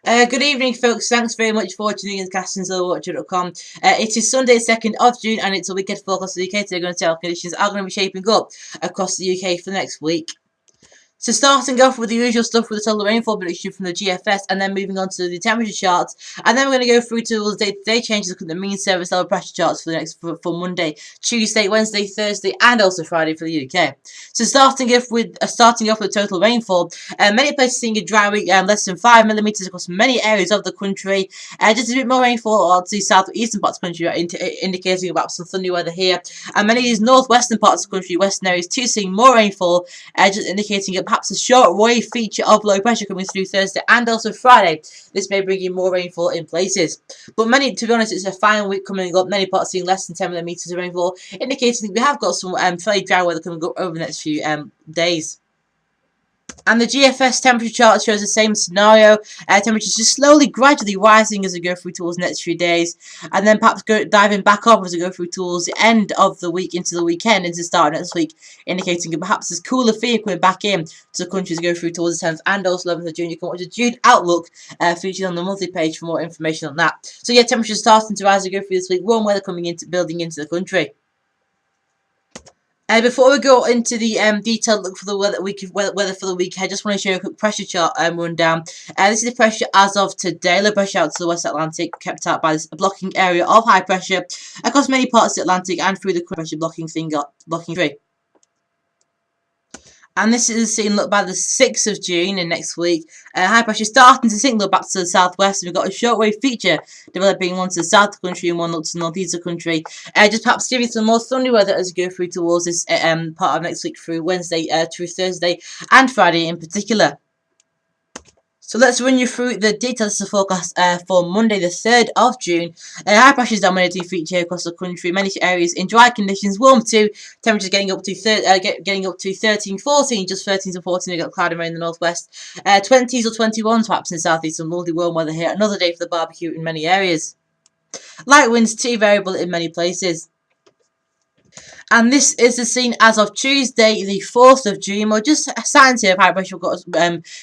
Good evening, folks. Thanks very much for tuning in to castingsilverwatcher.com. It is Sunday, 2nd of June, and it's a weekend forecast for the UK. Today, going to tell conditions are going to be shaping up across the UK for the next week. So starting off with the usual stuff with the total rainfall prediction from the GFS, and then moving on to the temperature charts, and then we're going to go through to all the day-to-day changes, look at the mean service level pressure charts for Monday, Tuesday, Wednesday, Thursday, and also Friday for the UK. So starting off with total rainfall, many places seeing a dry week, less than 5 millimeters across many areas of the country. Just a bit more rainfall on the southeastern parts of the country, indicating about some thundery weather here, and many of these northwestern parts of the country, western areas too, seeing more rainfall, just indicating perhaps a short wave feature of low pressure coming through Thursday and also Friday. This may bring in more rainfall in places. But to be honest, it's a fine week coming up. Many parts seeing less than 10 millimeters of rainfall, indicating we have got some fairly dry weather coming up over the next few days. And the GFS temperature chart shows the same scenario. Temperatures just slowly, gradually rising as we go through towards the next few days. And then perhaps diving back up as we go through towards the end of the week, into the weekend, into the start of next week. Indicating perhaps this cooler feeling coming back in to the country as we go through towards the 10th and also 11th of June. You can watch the June Outlook featured on the monthly page for more information on that. So yeah, temperatures starting to rise as we go through this week. Warm weather building into the country. Before we go into the detailed look for the weather for the week, I just want to show you a quick pressure chart rundown. This is the pressure as of today. Low pressure out to the West Atlantic, kept out by this blocking area of high pressure across many parts of the Atlantic and through the pressure blocking through. And this is seen look by the 6th of June in next week. High pressure starting to sink back to the southwest. We've got a shortwave feature developing one to the south of the country and one up to the northeast of the country. Just perhaps giving some more sunny weather as we go through towards this part of next week through Wednesday, through Thursday and Friday in particular. So let's run you through the details of the forecast for Monday, the 3rd of June. High pressure is dominating feature across the country. Many areas in dry conditions, warm too. Temperatures getting up to 13, 14, just 13 to 14. We've got cloud and rain in the northwest. 20s or 21s perhaps in the southeast. Some lovely warm weather here. Another day for the barbecue in many areas. Light winds too, variable in many places. And this is the scene as of Tuesday, the 4th of June. We're just signs here of high pressure got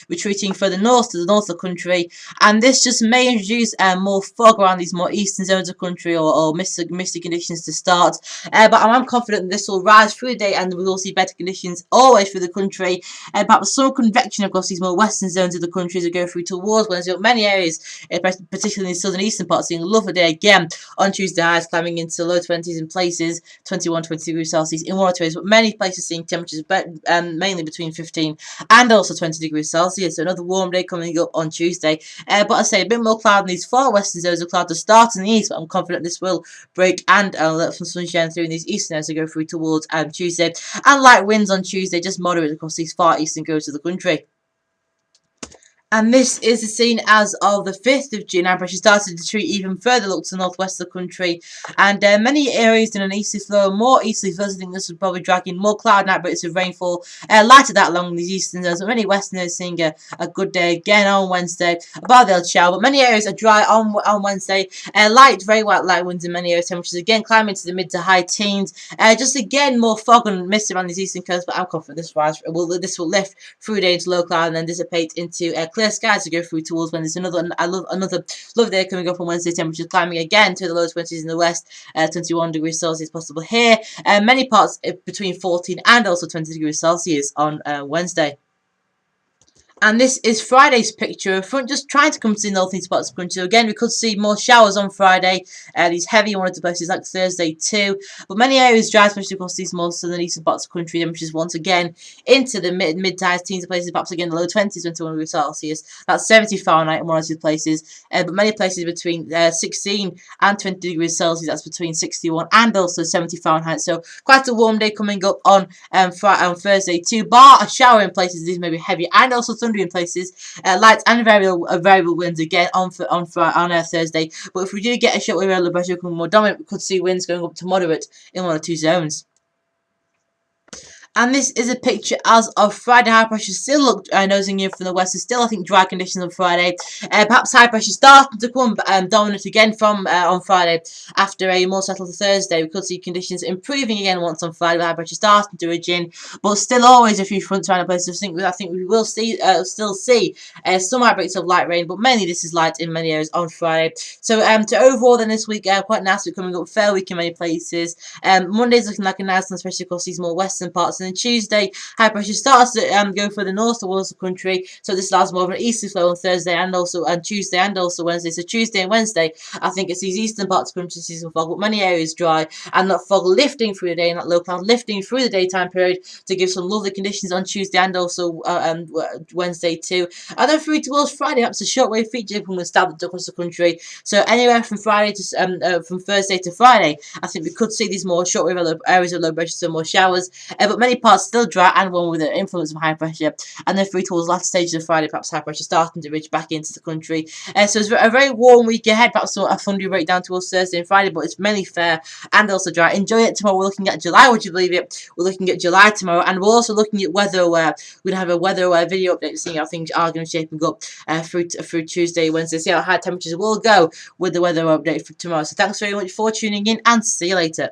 retreating further north to the north of the country. And this just may introduce more fog around these more eastern zones of the country or misty conditions to start. But I'm confident that this will rise through the day and we will see better conditions always through the country. Perhaps some convection across these more western zones of the country as we go through towards Wednesday. Many areas, particularly in the southern eastern parts, seeing a lovely day again on Tuesday. Highs climbing into low 20s in places, 21, 22 degrees Celsius in one or two areas, but many places seeing temperatures mainly between 15 and also 20 degrees Celsius. So another warm day coming up on Tuesday. But I say a bit more cloud in these far western zones of cloud to start in the east, but I'm confident this will break and let some sunshine through in these eastern areas to go through towards Tuesday. And light winds on Tuesday, just moderate across these far eastern coasts of the country. And this is the scene as of the 5th of June. High pressure started to retreat even further look to the northwest of the country. And many areas in an easterly flow, more easterly flows. I think this will probably drag in more cloud night, but it's of rainfall. Lighter that along these eastern zones. But many western areas seeing a good day again on Wednesday. About they'll shower. But many areas are dry on Wednesday. Light, very white light winds in many areas. Temperatures again climbing to the mid to high teens. Just again more fog and mist around these eastern coasts. But I'm confident this will lift through the day into low cloud and then dissipate into clear skies to go through towards when there's another lovely day coming up on Wednesday. Temperatures climbing again to the low 20s in the west, 21 degrees Celsius possible here. Many parts between 14 and also 20 degrees Celsius on Wednesday. And this is Friday's picture of front, just trying to come to the northeast spots of the country. So again, we could see more showers on Friday. These heavy one or two places like Thursday too. But many areas dry, especially across these more southern eastern parts of the country. Temperatures once again into the mid to high teens of places, perhaps again the low 20s, 21 degrees Celsius. That's 70 Fahrenheit in one or two places. But many places between 16 and 20 degrees Celsius. That's between 61 and also 70 Fahrenheit. So quite a warm day coming up on Thursday too. Bar a shower in places, these may be heavy and also in places, light and variable winds again on Thursday. But if we do get a short wave low pressure becoming more dominant, we could see winds going up to moderate in one or two zones. And this is a picture as of Friday. High pressure still look nosing in from the west. There's still, I think, dry conditions on Friday. Perhaps high pressure starting to come dominant again from on Friday after a more settled Thursday. We could see conditions improving again once on Friday with high pressure starting to ridge in, but still always a few fronts around the place. I think we will still see some outbreaks of light rain, but mainly this is light in many areas on Friday. So to overall then this week, quite nice. We're coming up fair week in many places. Monday's looking like a nice one, especially across these more western parts. And then Tuesday, high pressure starts to go further north towards the country. So this allows more of an easterly flow on Thursday and also on Tuesday and also Wednesday. So Tuesday and Wednesday, I think it's these eastern parts of the country season fog, but many areas dry and that fog lifting through the day, not low cloud lifting through the daytime period to give some lovely conditions on Tuesday and also Wednesday too. And then through towards Friday, perhaps a shortwave feature from the start across the country. So anywhere from Friday to from Thursday to Friday, I think we could see these more shortwave areas of low pressure, so more showers. But many parts still dry and one with the influence of high pressure. And then through towards the latter stages of Friday, perhaps high pressure starting to reach back into the country. So it's a very warm week ahead. Perhaps a thundery breakdown towards Thursday and Friday, but it's mainly fair and also dry. Enjoy it tomorrow. We're looking at July. Would you believe it? We're looking at July tomorrow, and we're also looking at weather aware. We're gonna have a weather aware video update, seeing how things are going to shaping up through Tuesday, Wednesday. See how high temperatures will go with the weather update for tomorrow. So thanks very much for tuning in, and see you later.